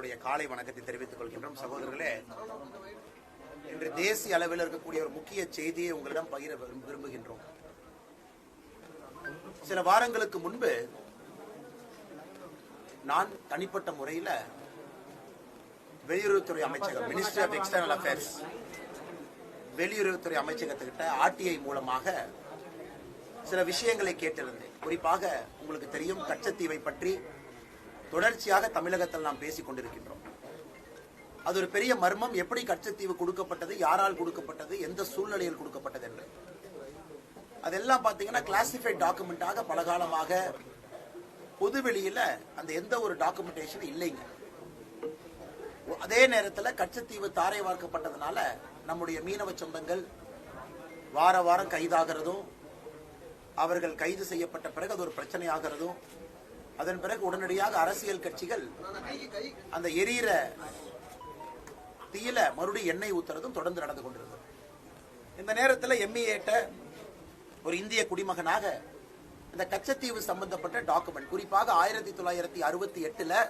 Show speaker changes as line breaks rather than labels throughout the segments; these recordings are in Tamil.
நம்முடைய காலை வணக்கத்தை தெரிவித்துக் கொள்கின்றோம். சகோதரர்களே, இன்று தேசிய அளவில் இருக்கக்கூடிய ஒரு முக்கிய செய்தியை உங்களிடம் பகிர விரும்புகின்றோம். சில வாரங்களுக்கு முன்பு நான் தனிப்பட்ட முறையில் வெளியுறவுத்துறை அமைச்சகம், மினிஸ்ட்ரி ஆஃப் எக்ஸ்டர்னல் அஃபேர்ஸ், வெளியுறவுத்துறை அமைச்சகத்துக்கிட்ட ஆர்டிஐ மூலமாக சில விஷயங்களை கேட்டிருந்தேன். குறிப்பாக உங்களுக்கு தெரியும், கச்சத்தீவை பற்றி தொடர்ச்சியாக தமிழகத்தில் நாம் பேசிக் கொண்டிருக்கின்றோம். அது ஒரு பெரிய மர்மம். எப்படி கச்சத்தீவு கொடுக்கப்பட்டது, யாரால் கொடுக்கப்பட்டது, எந்த சூழ்நிலையில் கொடுக்கப்பட்டது என்று அதெல்லாம் பார்த்தீங்கன்னா கிளாசிஃபைட் டாக்குமெண்டாக பலகாலமாக பொதுவெளியில் அந்த எந்த ஒரு டாக்குமெண்டேஷன் இல்லைங்க. அதே நேரத்தில் கச்சத்தீவு தாரை வார்க்கப்பட்டதுனால நம்முடைய மீனவ சொந்தங்கள் வார வாரம் கைதாகிறதும், அவர்கள் கைது செய்யப்பட்ட பிறகு அது ஒரு பிரச்சனையாகிறதும், அதன் பிறகு உடனடியாக அரசியல் கட்சிகள் அந்த எரியிற தீயில மறுபடியும் எண்ணெய் ஊத்துறதும் தொடர்ந்து நடந்து கொண்டிருந்தது. இந்த நேரத்தில் எம்இஏட்ட ஒரு இந்திய குடிமகனாக இந்த கச்சத்தீவு சம்பந்தப்பட்ட டாக்குமெண்ட், குறிப்பாக 1968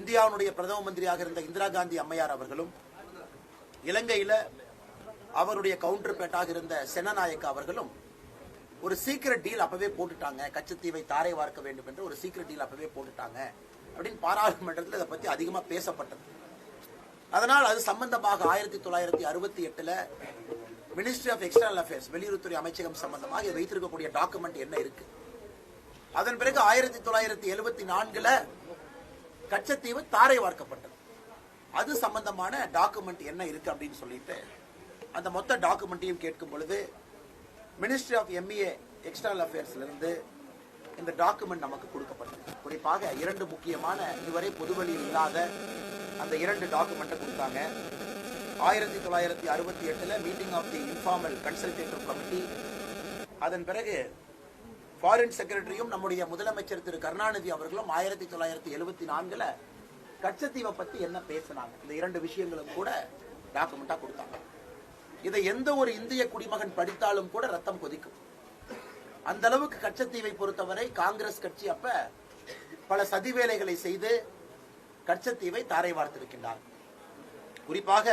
இந்தியாவுடைய பிரதம மந்திரியாக இருந்த இந்திரா காந்தி அம்மையார் அவர்களும், இலங்கையில அவருடைய கவுண்டர் பேட்டாக இருந்த செனநாயக்க அவர்களும் ஒரு சீக்கிரட் டீல் அப்பவே போட்டுட்டாங்க. கச்சத்தீவை தாரை வார்க்க வேண்டும் என்று ஒரு சீக்கிரட் டீல் அப்பவே போட்டுட்டாங்க அப்படின்னு பாராளுமன்றத்தில் இதை பத்தி அதிகமா பேசப்பட்டது. அதனால் அது சம்பந்தமாக 1968 மினிஸ்ட்ரி ஆஃப் எக்ஸ்டர்னல் அஃபேர்ஸ், வெளியுறவுத்துறை அமைச்சகம் சம்பந்தமாக வைத்திருக்கக்கூடிய டாக்குமெண்ட் என்ன இருக்கு. அதன் பிறகு 1974 கச்சத்தீவு தாரை வார்க்கப்பட்டது. அது சம்பந்தமான டாக்குமெண்ட் என்ன இருக்கு அப்படின்னு சொல்லிட்டு அந்த மொத்த டாக்குமெண்ட்டையும் கேட்கும் பொழுது மினிஸ்ட்ரி ஆஃப் எம்இஏ எக்ஸ்டர்னல் அஃபேர்ஸ்ல இருந்து இந்த டாக்குமெண்ட் நமக்கு கொடுக்கப்பட்டது. குறிப்பாக 2 முக்கியமான, இதுவரை பொதுவெளியில் இல்லாத அந்த 2 டாக்குமெண்ட்டை கொடுத்தாங்க. 1968 meeting of the informal consultative committee, அதன் பிறகு ஃபாரின் செக்ரட்டரியும் நம்முடைய முதலமைச்சர் திரு கருணாநிதி அவர்களும் 1974 கச்சத்தீவை பத்தி என்ன பேசினாங்க, இந்த 2 விஷயங்களும் கூட டாக்குமெண்டா கொடுத்தாங்க. இதை எந்த ஒரு இந்திய குடிமகன் படித்தாலும் கூட ரத்தம் கொதிக்கும். அந்த அளவுக்கு கச்சத்தீவை பொறுத்தவரை காங்கிரஸ் கட்சி அப்ப பல சதி வேலைகளை செய்து கச்சத்தீவை தாரை வார்த்திருக்கின்றார். குறிப்பாக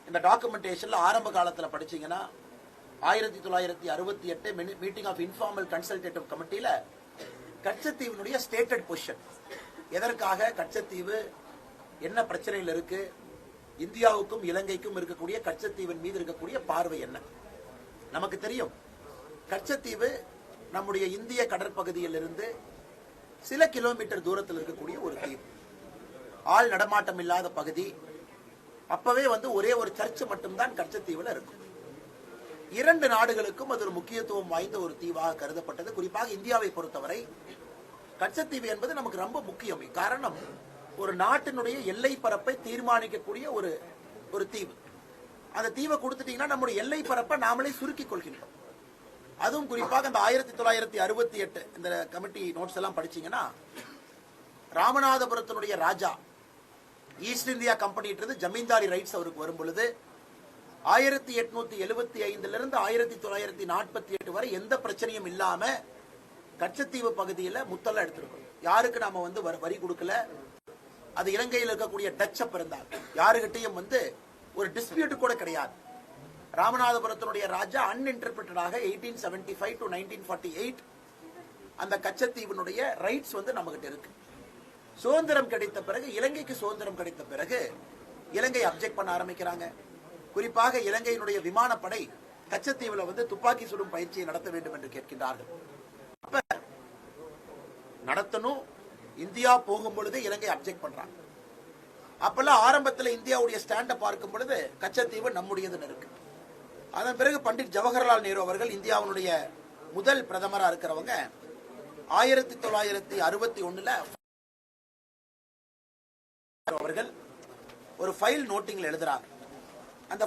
இந்த டாக்குமெண்டேஷன்ல ஆரம்ப காலத்தில் படிச்சீங்கன்னா 1968 மீட்டிங் ஆஃப் இன்ஃபார்மல் கன்சல்டேட்டிவ் கமிட்டியில கச்சத்தீவினுடைய ஸ்டேட்டட் பொசிஷன், எதற்காக கச்சத்தீவு, என்ன பிரச்சனையில் இருக்கு, இந்தியாவுக்கும் இலங்கைக்கும் இருக்கக்கூடிய கச்சத்தீவின் மீது இருக்கக்கூடிய பார்வை என்ன. நமக்கு தெரியும், கச்சத்தீவு நம்முடைய இந்திய கடற்பகுதியில் இருந்து சில கிலோமீட்டர் தூரத்தில் இருக்கக்கூடிய ஒரு தீவு, ஆள் நடமாட்டம் இல்லாத பகுதி. அப்பவே ஒரே ஒரு சர்ச் மட்டும்தான் கச்சத்தீவுல இருக்கும். 2 நாடுகளுக்கும் அது ஒரு முக்கியத்துவம் வாய்ந்த ஒரு தீவாக கருதப்பட்டது. குறிப்பாக இந்தியாவை பொறுத்தவரை கச்சத்தீவு என்பது நமக்கு ரொம்ப முக்கியம். காரணம், ஒரு நாட்டினுடைய எல்லை பரப்பை தீர்மானிக்கக்கூடிய ஒரு தீவு. அந்த தீவை கொடுத்துட்டீங்கன்னா நம்முடைய எல்லை பரப்பை நாமளே சுருக்கிக் கொள்கின்றோம். அதுவும் குறிப்பாக அந்த 1968 இந்த கமிட்டி நோட்ஸ் எல்லாம் படிச்சீங்கன்னா, ராமநாதபுரத்தினுடைய ராஜா East India Company zamindari rights அவருக்கு வரும் பொழுது 1875 1948 வரை எந்த பிரச்சனையும் இல்லாம கச்சத்தீவு பகுதியில் முத்தல்ல எடுத்திருக்கோம். யாருக்கு நாம வரி கொடுக்கல. அது இலங்கையில் இருக்கக்கூடிய டச் அப் இருந்தால் யாருகிட்டையும் ஒரு டிஸ்பியூட் கூட கிடையாது. ராமநாதபுரத்தினுடைய ராஜா அன்இன்டர்பிரட்டடாக 1875 to 1948 அந்த கச்சத்தீவினுடைய ரைட்ஸ் நம்ம கிட்ட இருக்கு. சுதந்திரம் கிடைத்த பிறகு, இலங்கைக்கு சுதந்திரம் கிடைத்த பிறகு இலங்கை அப்ஜெக்ட் பண்ண ஆரம்பிக்கிறாங்க. குறிப்பாக இலங்கையினுடைய விமானப்படை கச்சத்தீவுல துப்பாக்கி சுடும் பயிற்சியை நடத்த வேண்டும் என்று கேட்கின்றார்கள். அப்ப நடத்தணும், இந்தியா போகும் பொழுது இலங்கை அப்ஜெக்ட் பண்றாங்க. அப்பெல்லாம் ஆரம்பத்தில் இந்தியாவுடைய ஸ்டாண்ட பார்க்கும் பொழுது கச்சத்தீவு நம்முடையதுன்னு இருக்கு. அதன் பிறகு பண்டிட் ஜவஹர்லால் நேரு அவர்கள், இந்தியாவுடைய முதல் பிரதமரா இருக்கிறவங்க, 1961 அவர்கள் ஒரு ஃபைல் நோட்டிங்ல எழுதுறாங்க. அந்த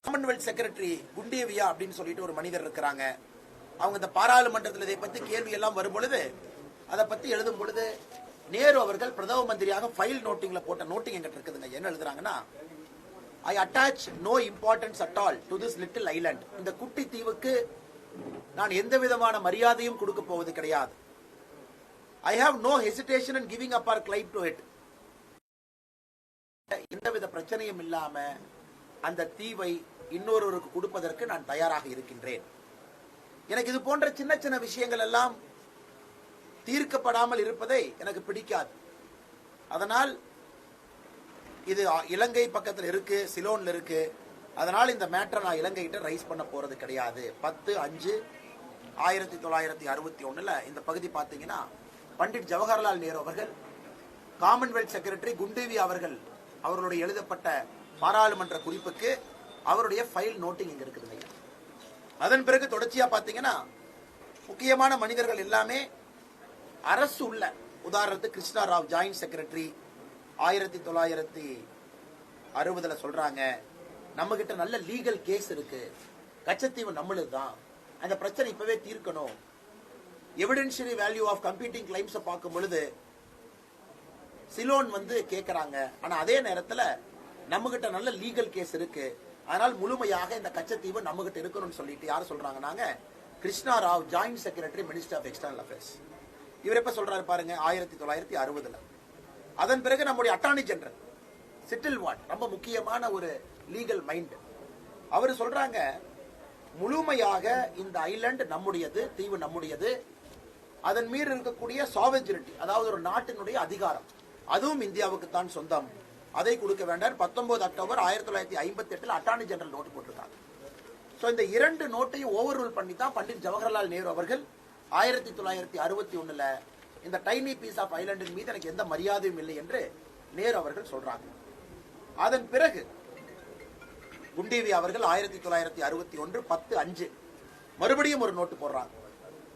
காமன்வெல்த் செக்ரட்டரி குண்டேவியா அப்படின்னு சொல்லிட்டு ஒரு மனிதர் இருக்கிறாங்க. அவங்க இந்த பாராளுமன்றத்தில் இதை பத்தி கேள்வி எல்லாம் வரும் பொழுது, அதை பத்தி எழுதும் பொழுது, நேரு அவர்கள் பிரதம மந்திரியாக ஃபைல் நோட்டிங்ல போட்ட நோட்டிங் எங்கிட்ட இருக்குதுங்க. என்ன எழுதுறாங்கன்னா, I attach no importance at all to this little island. இந்த குட்டி தீவுக்கு நான் எந்த விதமான மரியாதையும் கொடுக்க போவது கிடையாது. I have no hesitation in giving up our claim to it. எந்தவித பிரச்சனையும் இல்லாம அந்த தீவை இன்னொருவருக்கு கொடுப்பதற்கு நான் தயாராக இருக்கின்றேன். எனக்கு இது போன்ற சின்ன சின்ன விஷயங்கள் எல்லாம் தீர்க்கப்படாமல் இருப்பதை எனக்கு பிடிக்காது. அதனால் இது இலங்கை பக்கத்தில் இருக்கு, சிலோன்ல இருக்கு. அதனால் இந்த மேட்டரை நான் இலங்கை கிட்ட ரைஸ் பண்ண போறது கிடையாது. 10/5/1961 இந்த பகுதி பார்த்தீங்கன்னா பண்டிட் ஜவஹர்லால் நேரு அவர்கள், காமன்வெல்த் செக்ரட்டரி குண்டேவி அவர்கள் அவர்களுடைய எழுதப்பட்ட பாராளுமன்ற குறிப்புக்கு அவருடைய ஃபைல் நோட்டிங் இங்க இருக்குது. அதன் பிறகு தொடர்ச்சியா பாத்தீங்கன்னா முக்கியமான மனிதர்கள் எல்லாமே அரசு உள்ள, உதாரணத்துக்கு கிருஷ்ணா ராவ் ஜாயிண்ட் செக்ரட்டரி 1960 சொல்றாங்க, நம்ம கிட்ட நல்ல லீகல் கேஸ் இருக்கு, கச்சத்தீவு நம்மளுதுதான், அந்த பிரச்சனை இப்பவே தீர்க்கணும். Evidentiary value of competing claims பார்க்கும் பொழுது சிலோன் கேக்குறாங்க. ஆனா அதே நேரத்துல நம்ம கிட்ட நல்ல லீகல் கேஸ் இருக்கு, அதனால் முழுமையாக இந்த கச்சத்தீவு நம்ம கிட்ட இருக்கணும்னு சொல்லிட்டு யார் சொல்றாங்க? Krishna Rao joint secretary minister of external affairs. இவர் எப்ப சொல்றாரு பாருங்க, 1960. அதன் பிறகு நம்முடைய அட்டார்னி ஜெனரல் சிட்டில் வாட், ரொம்ப முக்கியமான ஒரு லீகல் மைண்ட், அவர் சொல்றாங்க முழுமையாக இந்த ஐலண்ட் நம்முடையது, தீவு நம்முடையது, அதன் மீது இருக்கக்கூடிய சாவெஜினிட்டி, அதாவது ஒரு நாட்டினுடைய அதிகாரம், அதுவும் இந்தியாவுக்கு தான் சொந்தம், அதை கொடுக்க வேண்டாம். 19 அக்டோபர் 1958 அட்டார்னி ஜெனரல் நோட்டு போட்டிருக்காங்க. சோ இந்த இரண்டு நோட்டையும் ஓவர் ரூல் பண்ணி தான் பண்டிட் ஜவஹர்லால் நேரு அவர்கள் 1961 இந்த டைனி பீஸ் ஆஃப் ஐலண்டின் மீது எனக்கு எந்த மரியாதையும் இல்லை என்று நேரு அவர்கள் சொல்றாங்க. அதன் பிறகு குண்டேவி அவர்கள் 1961 10/5 மறுபடியும் ஒரு நோட்டு போடுறாங்க.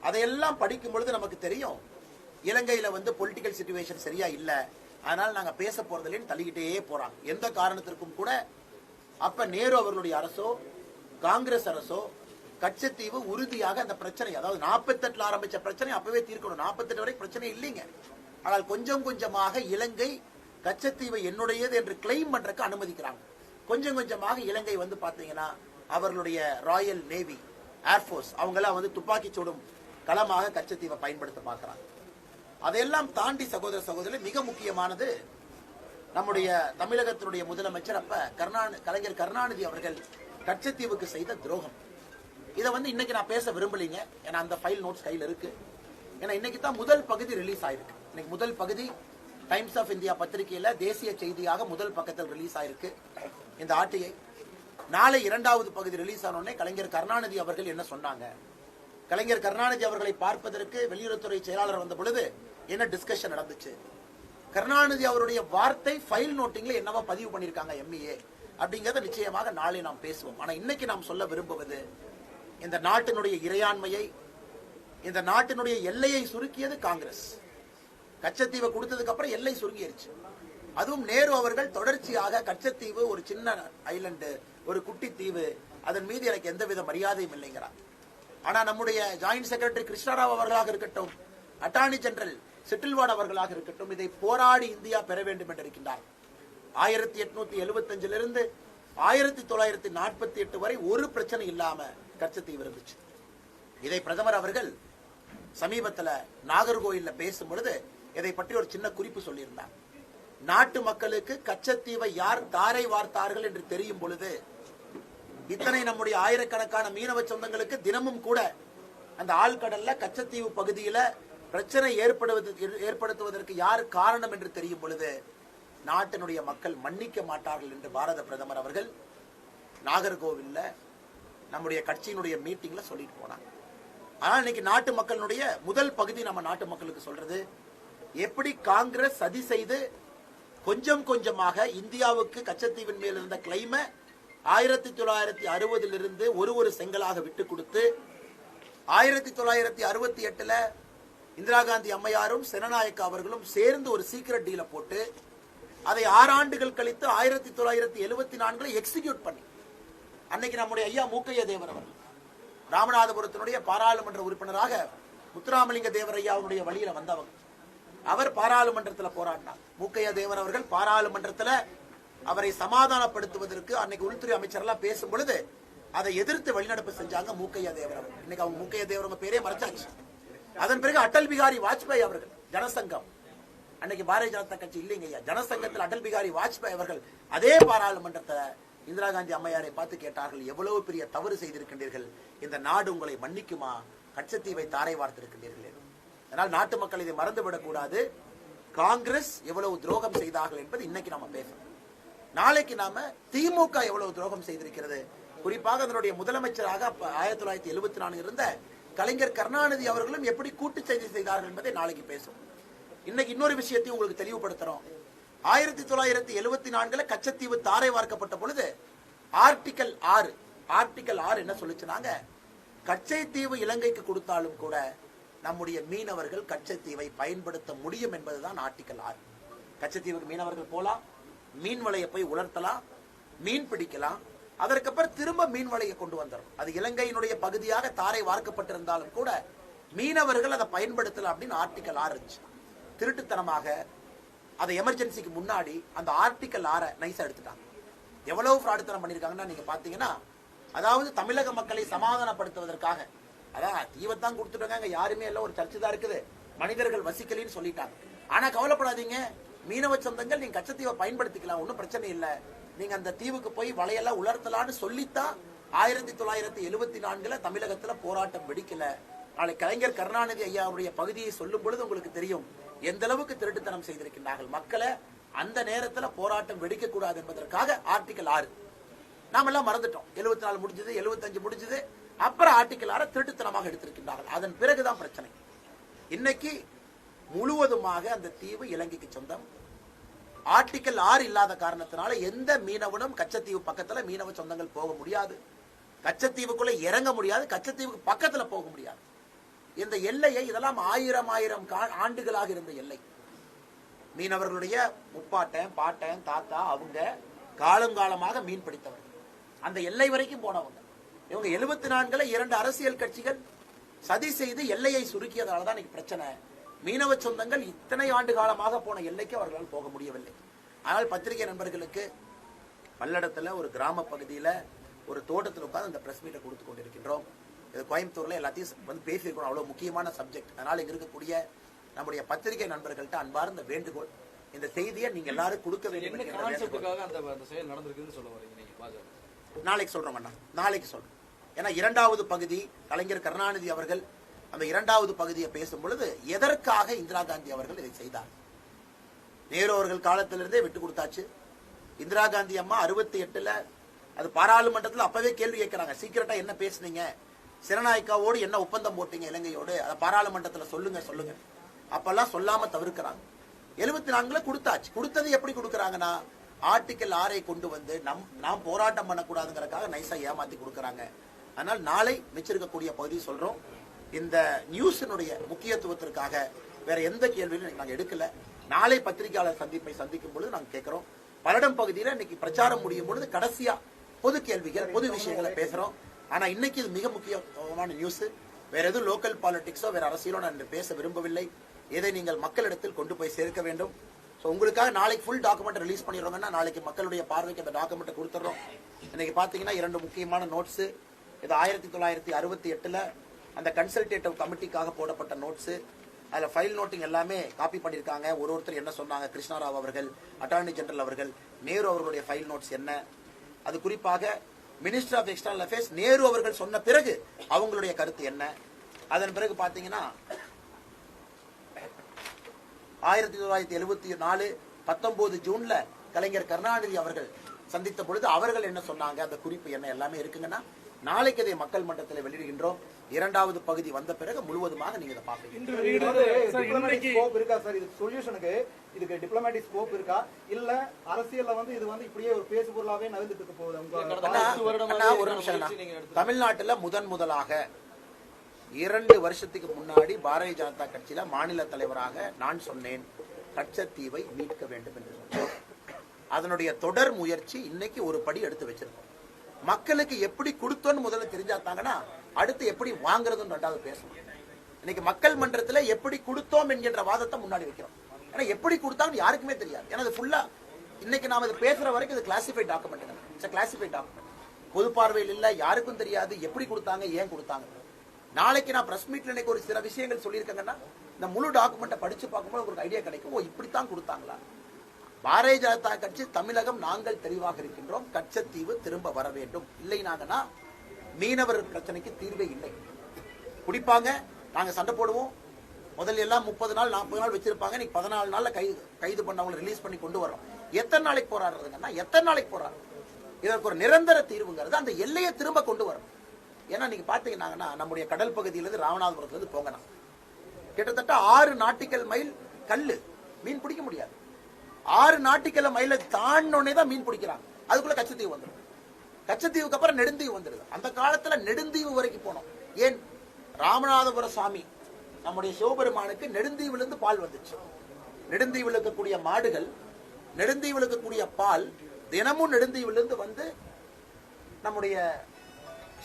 அதையெல்லாம் படிக்கும் பொழுது நமக்கு தெரியும் இலங்கையில பொலிட்டிக்கல் சிச்சுவேஷன் சரியா இல்ல, அதனால நாங்க பேச போறதில்லைன்னு தள்ளிக்கிட்டே போறாங்க. எந்த காரணத்திற்கும் கூட அப்ப நேரு அவர்களுடைய அரசோ காங்கிரஸ் அரசோ கச்சத்தீவு உறுதியாக அந்த பிரச்சனை, அதாவது 48 ஆரம்பிச்ச பிரச்சனை அப்பவே தீர்க்கணும். 48 வரை பிரச்சனை இல்லைங்க. ஆனால் கொஞ்சம் கொஞ்சமாக இலங்கை கச்சத்தீவை என்னுடையது என்று கிளைம் பண்றதுக்கு அனுமதிக்கிறாங்க. கொஞ்சம் கொஞ்சமாக இலங்கை பாத்தீங்கன்னா அவர்களுடைய ராயல் நேவி, ஏர்போர்ஸ் அவங்க எல்லாம் துப்பாக்கி சூடும் களமாக கச்சத்தீவை பயன்படுத்த பார்க்கிறாங்க. அதையெல்லாம் தாண்டி சகோதர சகோதரி, மிக முக்கியமானது நம்முடைய தமிழகத்தினுடைய முதலமைச்சர் அப்ப கலைஞர் கருணாநிதி அவர்கள் கச்சத்தீவுக்கு செய்த துரோகம். இதை இன்னைக்கு நான் பேச விரும்பலீங்க, ஏன்னா அந்த ஃபைல் நோட்ஸ் கையில் இருக்கு. ஏன்னா இன்னைக்கு தான் முதல் பகுதி ரிலீஸ் ஆயிருக்கு. இன்னைக்கு முதல் பகுதி டைம்ஸ் ஆஃப் இந்தியா பத்திரிகையில தேசிய செய்தியாக முதல் பக்கத்தில் ரிலீஸ் ஆயிருக்கு இந்த ஆர்டிஐ. நாளை இரண்டாவது பகுதி ரிலீஸ் ஆனோடனே கலைஞர் கருணாநிதி அவர்கள் என்ன சொன்னாங்க, கலைஞர் கருணாநிதி அவர்களை பார்ப்பதற்கு வெளியுறவுத்துறை செயலாளர் வந்த பொழுது என்ன டிஸ்கஷன் நடந்துச்சு, கருணாநிதி அவருடைய வார்த்தை ஃபைல் நோட்டிங்ல என்னவா பதிவு பண்ணிருக்காங்க எம்ஏ அப்படிங்கறத நிச்சயமாக நாளை நாம் பேசுவோம். ஆனா இன்னைக்கு நாம் சொல்ல விரும்புவது, இந்த நாட்டினுடைய இறையாண்மையை, இந்த நாட்டினுடைய எல்லையை சுருக்கியது காங்கிரஸ். கச்சத்தீவை கொடுத்ததுக்கு அப்புறம் எல்லை சுருங்கிருச்சு. அதுவும் நேரு அவர்கள் தொடர்ச்சியாக கச்சத்தீவு ஒரு சின்ன ஐலண்டு, ஒரு குட்டி தீவு, அதன் மீது எனக்கு எந்தவித மரியாதையும் இல்லைங்கிறார். ஆனா நம்முடைய ஜாயிண்ட் செக்ரட்டரி கிருஷ்ணராவ் அவர்களாக இருக்கட்டும், அட்டார்னி ஜெனரல் சிட்டில்வாட் அவர்களாக இருக்கட்டும், இதை போராடி இந்தியா பெற வேண்டும் என்று இருக்கின்றார். 1875 1948 வரை ஒரு பிரச்சனை இல்லாம கச்சத்தீவு இருந்துச்சு. இதை பிரதமர் அவர்கள் சமீபத்தில் நாகர்கோயில்ல பேசும் பொழுது இதை பற்றி ஒரு சின்ன குறிப்பு சொல்லியிருந்தார். நாட்டு மக்களுக்கு கச்சத்தீவை யார் தாரை வார்த்தார்கள் என்று தெரியும் பொழுது, இத்தனை நம்முடைய ஆயிரக்கணக்கான மீனவ சொந்தங்களுக்கு தினமும் கூட அந்த ஆழ்கடல்ல கச்சத்தீவு பகுதியில பிரச்சனை ஏற்படுத்துவதற்கு யார் காரணம் என்று தெரியும் பொழுது நாட்டினுடைய மக்கள் மன்னிக்க மாட்டார்கள் என்று பாரத பிரதமர் அவர்கள் நாகர்கோவில்ல நம்முடைய கட்சியினுடைய மீட்டிங்ல சொல்லிட்டு போனாங்க. ஆனா இன்னைக்கு நாட்டு மக்களுடைய முதல் பகுதி நம்ம நாட்டு மக்களுக்கு சொல்றது, எப்படி காங்கிரஸ் சதி செய்து கொஞ்சம் கொஞ்சமாக இந்தியாவுக்கு கச்சத்தீவின் மேல் இருந்த கிளைம 1960 ஒரு செங்கலாக விட்டு கொடுத்து 1968 இந்திரா காந்தி அம்மையாரும் செனநாயக்க அவர்களும் சேர்ந்து ஒரு சீக்ரெட் டீல போட்டு அதை 6 ஆண்டுகள் கழித்து 1974 எக்ஸிக்யூட் பண்ணி, அன்னைக்கு நம்முடைய ஐயா மூக்கைய தேவர் அவர்கள் ராமநாதபுரத்தினுடைய பாராளுமன்ற உறுப்பினராக முத்துராமலிங்க தேவர் ஐயாவுடைய வழியில வந்தவங்க, அவர் பாராளுமன்றத்தில் போராடினார். மூக்கைய தேவர் அவர்கள் பாராளுமன்றத்தில் அவரை சமாதானப்படுத்துவதற்கு அன்னைக்கு உள்துறை அமைச்சர் எல்லாம் பேசும் பொழுது அதை எதிர்த்து வெளிநடப்பு செஞ்சாங்க மூக்கையா தேவர் அவர்கள். இன்னைக்கு அவங்க மூக்கையா தேவர் பேரே மறைச்சாச்சு. அதன் பிறகு அடல் பிகாரி வாஜ்பாய் அவர்கள் ஜனசங்கம், அன்னைக்கு பாரதிய ஜனதா கட்சி இல்லைங்க ஐயா, ஜனசங்கத்தில் அடல் பிகாரி வாஜ்பாய் அவர்கள் அதே பாராளுமன்றத்தை இந்திரா காந்தி அம்மையாரை பார்த்து கேட்டார்கள், எவ்வளவு பெரிய தவறு செய்திருக்கின்றீர்கள், இந்த நாடு உங்களை மன்னிக்குமா, கச்சத்தீவை தாரை வார்த்திருக்கின்றீர்கள். அதனால் நாட்டு மக்கள் இதை மறந்துவிடக் கூடாது. காங்கிரஸ் எவ்வளவு துரோகம் செய்தார்கள் என்பது இன்னைக்கு நாம பேசணும். நாளைக்கு நாம திமுக எவ்வளவு துரோகம் செய்திருக்கிறது, குறிப்பாக அதனுடைய முதலமைச்சராக 1974 இருந்த கலைஞர் கருணாநிதி அவர்களும் எப்படி கூட்டு செய்தி செய்தார்கள் என்பதை நாளைக்கு பேசும். இன்னைக்கு இன்னொரு விஷயத்தையும் உங்களுக்கு தெளிவுபடுத்துறோம். 1974 கச்சத்தீவு தாரை வார்க்கப்பட்ட பொழுது ஆர்டிகல் 6 என்ன சொல்லுச்சுனாங்க, கச்சத்தீவு இலங்கைக்கு கொடுத்தாலும் கூட நம்முடைய மீனவர்கள் கச்சத்தீவை பயன்படுத்த முடியும் என்பதுதான் ஆர்டிகல் 6. கச்சத்தீவுக்கு மீனவர்கள் போலாம், மீன் வலையை போய் உலர்த்தலாம், மீன் பிடிக்கலாம், அதற்கப்புறம் திரும்ப மீன் வலையை கொண்டு வந்துடும். அது இலங்கையினுடைய பகுதியாக தாரை வார்க்கப்பட்டிருந்தாலும் கூட மீனவர்கள் அதை பயன்படுத்தலாம் அப்படின்னு ஆர்டிகல் 6 இருந்துச்சு. திருட்டுத்தனமாக அதை எமர்ஜென்சிக்கு முன்னாடி அந்த ஆர்டிகல் 6 நைஸா எடுத்துட்டாங்க. எவ்வளவு ஃப்ராடுத்தனம் பண்ணிருக்காங்கன்னா நீங்க பாத்தீங்கன்னா, அதாவது தமிழக மக்களை சமாதானப்படுத்துவதற்காக, அதான் தீவத்தான் கொடுத்துட்டாங்க, யாருமே இல்ல, ஒரு சர்ச்சை தான் இருக்குது, மனிதர்கள் வசிக்கலின்னு சொல்லிட்டாங்க. ஆனா கவலைப்படாதீங்க, மீனவ சொந்தங்கள் நீங்க கச்சத்தீவை பயன்படுத்திக்கலாம், ஒன்னும் பிரச்சனை இல்ல, நீங்க அந்த தீவுக்கு போய் வலையெல்லாம் உலர்த்தலான்னு சொல்லித்தான் 1974 தமிழகத்துல போராட்டம் வெடிக்கல. நாளை கலைஞர் கருணாநிதி ஐயாவுடைய பகுதியை சொல்லும் பொழுது உங்களுக்கு தெரியும் எந்த அளவுக்கு திருட்டுத்தனம் செய்திருக்கின்றார்கள். மக்களை அந்த நேரத்தில் போராட்டம் வெடிக்க கூடாது என்பதற்காக ஆர்டிகல் 6 நாம எல்லாம் மறந்துட்டோம். 74 முடிஞ்சது, 75 முடிஞ்சது, அப்புறம் ஆர்டிகல் 6 திருட்டுத்தனமாக எடுத்திருக்கின்றார்கள். அதன் பிறகுதான் பிரச்சனை. இன்னைக்கு முழுவதுமாக அந்த தீவு இலங்கைக்கு சொந்தம். ஆர்டிகல் 6 இல்லாத காரணத்தினால எந்த மீனவனும் கச்சத்தீவு பக்கத்துல மீனவ சொந்தங்கள் போக முடியாது, கச்சத்தீவுக்குள்ள இறங்க முடியாது, கச்சத்தீவுக்கு பக்கத்துல போக முடியாது. இந்த எல்லையை, இதெல்லாம் ஆயிரம் ஆண்டுகளாக இருந்த எல்லை. மீனவர்களுடைய முப்பாட்டன், பாட்டன், தாத்தா அவங்க காலங்காலமாக மீன் பிடித்தவர்கள், அந்த எல்லை வரைக்கும் போனவங்க. இவங்க 74 2 அரசியல் கட்சிகள் சதி செய்து எல்லையை சுருக்கியதாலதான் இன்னைக்கு பிரச்சனை. மீனவ சொந்தங்கள் இத்தனை ஆண்டு காலமாக போன எல்லைக்கு அவர்களால் போக முடியவில்லை. ஆனால் பத்திரிகை நண்பர்களுக்கு பல்லடத்துல ஒரு கிராம பகுதியில ஒரு தோட்டத்தில் உட்கார்ந்து அந்த பிரஸ் மீட்டை கொடுத்து கொண்டிருக்கின்றோம். இது கோயம்புத்தூர்ல எல்லாத்தையும் வந்து பேசியிருக்கணும், அவ்வளவு முக்கியமான சப்ஜெக்ட். அதனால இங்க இருக்கக்கூடிய நம்முடைய பத்திரிகை நண்பர்கள்ட்ட அன்பார்ந்த வேண்டுகோள், இந்த செய்தியை நீங்க எல்லாரும் கொடுக்க வேண்டும். நாளைக்கு சொல்றோம் அண்ணா, நாளைக்கு சொல்றோம். ஏன்னா 2வது பகுதி கலைஞர் கருணாநிதி அவர்கள் அந்த 2வது பகுதியை பேசும் பொழுது எதற்காக இந்திரா காந்தி அவர்கள் இதை செய்தார். நேரு அவர்கள் காலத்திலிருந்தே விட்டு கொடுத்தாச்சு. இந்திரா காந்தி அம்மா 68 அது பாராளுமன்றத்தில் அப்பவே கேள்வி கேட்கிறாங்க, சீக்கிரட்டா என்ன பேசுனீங்க, சிறநாயக்காவோடு என்ன ஒப்பந்தம் போட்டீங்க இலங்கையோடு, அதை பாராளுமன்றத்தில் சொல்லுங்க. அப்பெல்லாம் சொல்லாம தவிர்க்கிறாங்க. 74 கொடுத்தாச்சு. கொடுத்தது எப்படி கொடுக்கறாங்கன்னா, ஆர்டிகல் 6 கொண்டு வந்து நாம் போராட்டம் பண்ணக்கூடாதுங்கிறதுக்காக நைஸா ஏமாத்தி கொடுக்கறாங்க. அதனால் நாளை மிச்சிருக்கக்கூடிய பகுதி சொல்றோம். இந்த நியூஸினுடைய முக்கியத்துவத்திற்காக வேற எந்த கேள்வியும் நாங்க எடுக்கல. நாளை பத்திரிகையாளர் சந்திப்பை சந்திக்கும் பொழுது நாங்க கேட்கிறோம். பல்லடம் பகுதியில் இன்னைக்கு பிரச்சாரம் முடியும் பொழுது கடைசியா பொது கேள்விகள், பொது விஷயங்களை பேசுறோம். ஆனா இன்னைக்கு இது மிக முக்கியமான நியூஸ். வேற எதுவும் லோக்கல் பாலிடிக்ஸோ வேற அரசியலோ நான் பேச விரும்பவில்லை. இதை நீங்கள் மக்களிடத்தில் கொண்டு போய் சேர்க்க வேண்டும். உங்களுக்காக நாளைக்கு ஃபுல் டாக்குமெண்ட் ரிலீஸ் பண்ணிடுறோங்கன்னா நாளைக்கு மக்களுடைய பார்வைக்கு அந்த டாக்குமெண்ட் கொடுத்துறோம். இன்னைக்கு பாத்தீங்கன்னா 2 முக்கியமான நோட்ஸ். இது 1968 அந்த கன்சல்டேட்டிவ் கமிட்டிக்காக போடப்பட்ட நோட்ஸ். அதுல ஃபைல் நோட்டிங் எல்லாமே காப்பி பண்ணிருக்காங்க. ஒருத்தர் என்ன சொன்னாங்க, கிருஷ்ணராவ் அவர்கள், அட்டார்னி ஜெனரல் அவர்கள், நேரு அவர்களுடைய ஃபைல் நோட்ஸ் என்ன, அது குறிப்பாக minister of external affairs Nehru அவர்கள் சொன்ன பிறகு அவங்களுடைய கருத்து என்ன. அதன் பிறகு பாத்தீங்கன்னா 1974 19 ஜூன்ல கலைஞர் கருணாநிதி அவர்கள் சந்தித்த பொழுது அவர்கள் என்ன சொன்னாங்க, அந்த குறிப்பு என்ன, எல்லாமே இருக்குங்கன்னா நாளைக்கு அதை மக்கள் மன்றத்தில் வெளியிடுகின்றோம். 2வது பகுதி வந்த பிறகு முழுவதுமாக நீங்க இதை பாப்பீங்க.
இதுக்கு டிப்ளமேட்டிக் ஸ்கோப் இருக்கா, இல்ல அரசியல்ல வந்து இது வந்து இப்படியே ஒரு பேசு பொருளாவே நகர்ந்துட்டு போகுது?
ஒரு நிமிஷம். தமிழ்நாட்டுல முதலாக 2 வருஷத்துக்கு முன்னாடி பாரதிய ஜனதா கட்சியில மாநில தலைவராக நான் சொன்னேன், கச்சத்தீவை மீட்க வேண்டும் என்று சொன்னேன். அதனுடைய தொடர் முயற்சி இன்னைக்கு ஒரு படி எடுத்து வச்சிருக்கோம். மக்களுக்கு எப்படி கொடுத்தோன்னு முதல்ல தெரிஞ்சாத்தாங்கன்னா அடுத்து எப்படி வாங்குறதுன்னு 2வது பேசணும். இன்னைக்கு மக்கள் மன்றத்துல எப்படி கொடுத்தோம் என்கின்ற வாதத்தை முன்னாடி வைக்கிறோம். ஏன்னா எப்படி கொடுத்தாங்கன்னு யாருக்குமே தெரியாது. ஏன்னா அது ஃபுல்லா இன்னைக்கு நாம இது பேசுற வரைக்கும் இது கிளாசிஃபைட் டாக்குமெண்ட், கிளாசிஃபைட் டாக்குமெண்ட், பொது பார்வையில் இல்ல, யாருக்கும் தெரியாது எப்படி கொடுத்தாங்க, ஏன் கொடுத்தாங்க. நாளைக்கு நான் பிரஸ் மீட்ல இன்னைக்கு ஒரு சில விஷயங்கள் சொல்லியிருக்கேங்கன்னா இந்த முழு டாக்குமெண்ட்டை படிச்சு பார்க்கும்போது உங்களுக்கு ஐடியா கிடைக்கும். ஓ இப்படித்தான் கொடுத்தாங்களா. பாரதிய ஜனதா கட்சி தமிழகம் நாங்கள் தெளிவாக இருக்கின்றோம். கச்சத்தீவு திரும்ப வர வேண்டும். இல்லைனாங்கன்னா மீனவர் பிரச்சனைக்கு தீர்வே இல்லை. குடிப்பாங்க, நாங்க சண்டை போடுவோம். முதல்ல எல்லாம் 30 நாள் 40 நாள் வச்சிருப்பாங்க. இன்னைக்கு 14 நாள்ல கைது பண்ணவங்களை ரிலீஸ் பண்ணி கொண்டு வரோம். எத்தனை நாளைக்கு போராடுறதுங்கன்னா எத்தனை நாளைக்கு போராடுறது? இதற்கு ஒரு நிரந்தர தீர்வுங்கிறது அந்த எல்லையை திரும்ப கொண்டு வரும். ஏன்னா நீங்க பாத்தீங்கன்னா நம்முடைய கடல் பகுதியிலிருந்து ராமநாதபுரத்திலிருந்து போங்கண்ணா கிட்டத்தட்ட 6 நாட்டிக்கல் மைல் கல்லு மீன் பிடிக்க முடியாது. 6 நாட்டிக்கல் மைல தாண்டோடனே தான் மீன் பிடிக்கிறாங்க. அதுக்குள்ள கச்சத்தீவு வந்துடும். கச்சத்தீவுக்கு அப்புறம் நெடுந்தீவு வந்துடுது. அந்த காலத்துல நெடுந்தீவு வரைக்கும் போனோம். ஏன்? ராமநாதபுர சாமி நம்முடைய சிவபெருமானுக்கு நெடுந்தீவுல இருந்து பால் வந்துச்சு. நெடுந்தீவில் இருக்கக்கூடிய மாடுகள், நெடுந்தீவில் இருக்கக்கூடிய பால் தினமும் நெடுந்தீவுல இருந்து வந்து நம்முடைய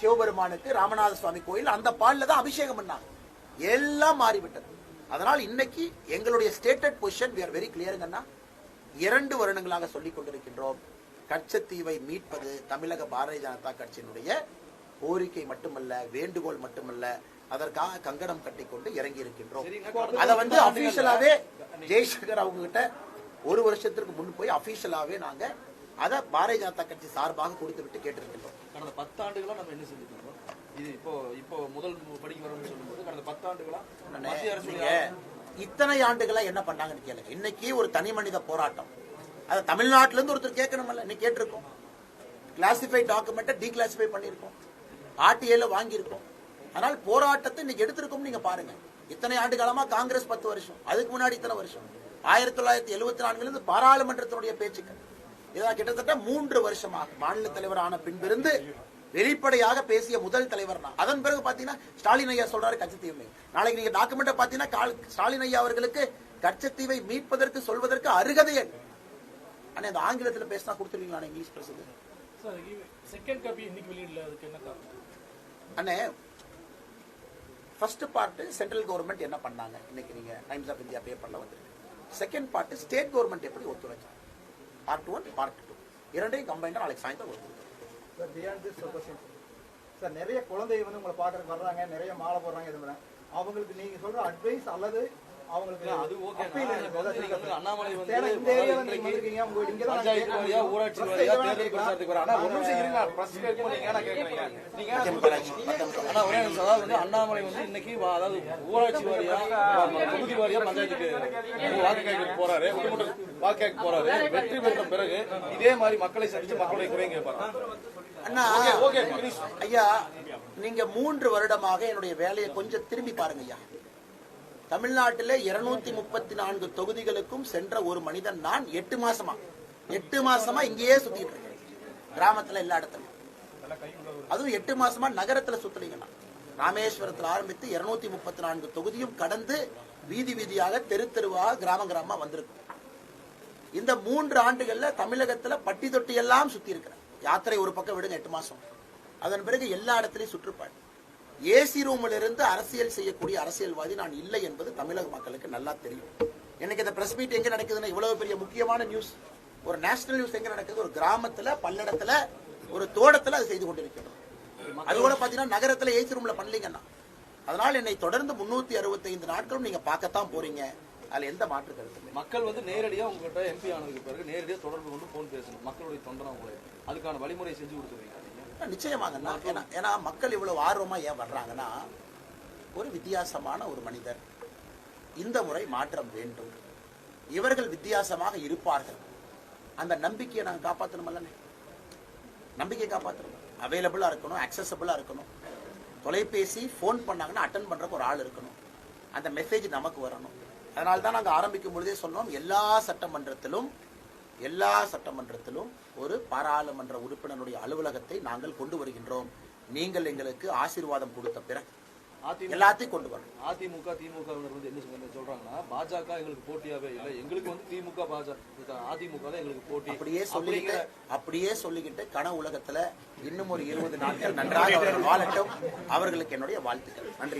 சிவபெருமானுக்கு ராமநாத சுவாமி கோயில் அந்த பால்ல தான் அபிஷேகம் பண்ணாங்க. எல்லாம் மாறிவிட்டது. அதனால் இன்னைக்கு எங்களுடைய stated position we are very clearங்கன்னா 2 வருடங்களாக சொல்லிக் கொண்டிருக்கின்றோம். கச்சத்தீவை மீட்பது தமிழக பாரதிய ஜனதா கட்சியினுடைய கோரிக்கை மட்டுமல்ல, வேண்டுகோள் மட்டுமல்ல, அதற்காக கங்கணம் கட்டிக்கொண்டு இறங்கி இருக்கின்றோம். அதை வந்து அபிஷியலாவே ஜெய்சங்கர் அவங்க கிட்ட 1 வருஷத்திற்கு முன் போய் அபிஷியலாவே நாங்க அதை பாரதிய ஜனதா கட்சி சார்பாக கொடுத்து விட்டு கேட்டிருக்கின்றோம்.
கடந்த 10 ஆண்டுகளா நம்ம என்ன செஞ்சுட்டு இருக்கோம்? இது இப்போ முதல் படிக்க வரோம்னு சொல்லும்போது கடந்த 10 ஆண்டுகளா மத்திய அரசு
இத்தனை ஆண்டுகளா என்ன பண்ணாங்கன்னு கேளுங்க. இன்னைக்கு ஒரு தனி மனித போராட்டம். அதை தமிழ்நாட்டில இருந்து ஒருத்தர் கேட்கணும்ல, இன்னைக்கு கேட்டிருக்கோம். கிளாசிஃபைட் டாக்குமெண்ட்டை டீகிளாசிஃபை பண்ணிருக்கோம், ஆர்டிஐல வாங்கியிருக்கோம். ஆனால் போராட்டத்தை இன்னைக்கு எடுத்திருக்கோம். நீங்க பாருங்க, இத்தனை ஆண்டு காலமா காங்கிரஸ் 10 வருஷம், அதுக்கு முன்னாடி இத்தனை வருஷம் 1974 பாராளுமன்றத்தினுடைய பேச்சுக்கள், இதான் கிட்டத்தட்ட 3 வருஷமாக மாநில தலைவர் ஆன பின்பிருந்து வெளிப்படையாக பேசிய முதல் தலைவர் தான். அதன் பிறகு பாத்தீங்கன்னா ஸ்டாலின் ஐயா சொல்றாரு கச்சத்தீவு. நாளைக்கு நீங்க டாக்குமெண்ட் பாத்தீங்கன்னா ஸ்டாலின் ஐயா அவர்களுக்கு கச்சத்தீவை மீட்பதற்கு சொல்வதற்கு அருகதையே. ஆனா இந்த ஆங்கிலத்துல பேசினா கொடுத்துருவீங்களா இங்கிலீஷ் பேசுறது?
செகண்ட் காப்பி இன்னைக்கு வெளியிடல, அதுக்கு என்ன காரணம்?
அண்ணே, ஃபர்ஸ்ட் பார்ட் சென்ட்ரல் கவர்மெண்ட் என்ன பண்ணாங்க இன்னைக்கு நீங்க டைம்ஸ் ஆஃப் இந்தியா பேப்பர்ல வந்துருக்கு. செகண்ட் பார்ட் ஸ்டேட் கவர்மெண்ட் எப்படி ஒத்துழைச்சாங்க. பார்ட் 1 பார்ட் 2 இரண்டையும் கம்பைண்டா நாளைக்கு சாயந்தரம் ஒத்துழைச்சாங்க.
Sir beyond this question sir, நிறைய குழந்தைங்க வந்து உங்களை பார்க்கறதுக்கு வர்றாங்க, நிறைய மாலை போடுறாங்க. இது அவங்களுக்கு நீங்க சொல்ற அட்வைஸ் அல்லது அவங்களுக்கு
அது ஓகே. அண்ணாமலை வந்து
இந்த ஏரியால நீங்க வந்திருக்கீங்க, உங்க இங்க தான்
பஞ்சாயத்து வழியா ஊராட்சி வழியா தேர்தல் பிரச்சாரத்துக்கு வர. ஆனா ஒரு நிமிஷம் இருங்க, பிரஸ் கேட்கும் நீங்க என்ன கேக்குறீங்க? நீங்க ஆனா ஒரே நிமிஷம். அதாவது வந்து அண்ணாமலை வந்து இன்னைக்கு அதாவது ஊராட்சி வாரியா தொகுதி வாரியா பஞ்சாயத்துக்கு வாக்கு கேட்க போறாரு, வாக்கு கேட்க போறாரு. வெற்றி பெற்ற பிறகு இதே மாதிரி மக்களை சந்திச்சு மக்களுடைய குறை கேட்பாரு.
அண்ணா ஐயா, நீங்க 3 வருடமாக என்னுடைய வேலையை கொஞ்சம் திரும்பி பாருங்க ஐயா. தமிழ்நாட்டில் 234 தொகுதிகளுக்கும் சென்ற ஒரு மனிதன் நான் 8 மாசமா இங்கேயே சுத்திட்டு இருக்கேன். கிராமத்துல எல்லா இடத்துலயும், அதுவும் 8 மாசமா நகரத்துல சுத்துறீங்கன்னா ராமேஸ்வரத்தில் ஆரம்பித்து 234 தொகுதியும் கடந்து வீதி வீதியாக தெரு தெருவாக கிராமமா வந்திருக்கும். இந்த 3 ஆண்டுகள்ல தமிழகத்துல பட்டி தொட்டி எல்லாம் சுத்தி இருக்கிறேன். யாத்திரை ஒரு பக்கம் விடுங்க, 8 மாசம். அதன் பிறகு எல்லா இடத்துலயும் சுற்றுப்பாடு. ஏசி ரூம்ல இருந்து அரசியல் செய்யக்கூடிய அரசியல்வாதி நான் இல்லை என்பது தமிழக மக்களுக்கு நல்லா தெரியும். எனக்கு இந்த பிரஸ் மீட் எங்க நடக்குதுன்னா இவ்வளவு பெரிய முக்கியமான நியூஸ், ஒரு நேஷனல் நியூஸ் எங்க நடக்குது? ஒரு கிராமத்துல, பல்லடத்துல, ஒரு தோட்டத்துல அது செய்து கொண்டிருக்கிறோம். அது கூட பாத்தீங்கன்னா நகரத்துல ஏசி ரூம்ல பண்ணலீங்கன்னா. அதனால என்னை தொடர்ந்து 365 நாட்களும் நீங்க பார்க்கத்தான் போறீங்க. அதுல எந்த மாற்று கருத்து?
மக்கள் வந்து நேரடியா உங்ககிட்ட எம்பி ஆனதுக்கு பிறகு நேரடியா தொடர்பு கொண்டு போன் பேசணும். மக்களுடைய தொண்டனா உங்களை அதுக்கான வழிமுறை செஞ்சு கொடுத்துருவீங்க.
நிச்சயமாக. ஏன்னா மக்கள் இவ்வளவு ஆர்வமா ஏன் வர்றாங்கன்னா, ஒரு வித்தியாசமான ஒரு மனிதர், இந்த முறை மாற்றம் வேண்டும், இவர்கள் வித்தியாசமாக இருப்பார்கள், அந்த நம்பிக்கையை நாங்கள் காப்பாற்றணும். நம்பிக்கையை காப்பாற்றணும். அவைலபிளா இருக்கணும், அக்சசபிளா இருக்கணும். தொலைபேசி போன் பண்ணாங்கன்னா அட்டன் பண்றதுக்கு ஒரு ஆள் இருக்கணும். அந்த மெசேஜ் நமக்கு வரணும். அதனால தான் நாங்கள் ஆரம்பிக்கும் பொழுதே சொன்னோம், எல்லா சட்டமன்றத்திலும் ஒரு பாராளுமன்ற உறுப்பினருடைய அலுவலகத்தை நாங்கள் கொண்டு வருகின்றோம். நீங்கள் எங்களுக்கு ஆசீர்வாதம் கொடுத்த பிறகு எல்லாத்தையும் கொண்டு வரணும்.
அதிமுக திமுக வந்து என்ன சொல்றாங்கன்னா, பாஜக எங்களுக்கு போட்டியாவே இல்லை, எங்களுக்கு வந்து திமுக அதிமுக தான் எங்களுக்கு போட்டி.
அப்படியே சொல்லிக்கிட்டு கன உலகத்துல இன்னும் ஒரு 20 நாட்கள் நன்றாக வாழட்டும். அவர்களுக்கு என்னுடைய வாழ்த்துக்கள். நன்றி.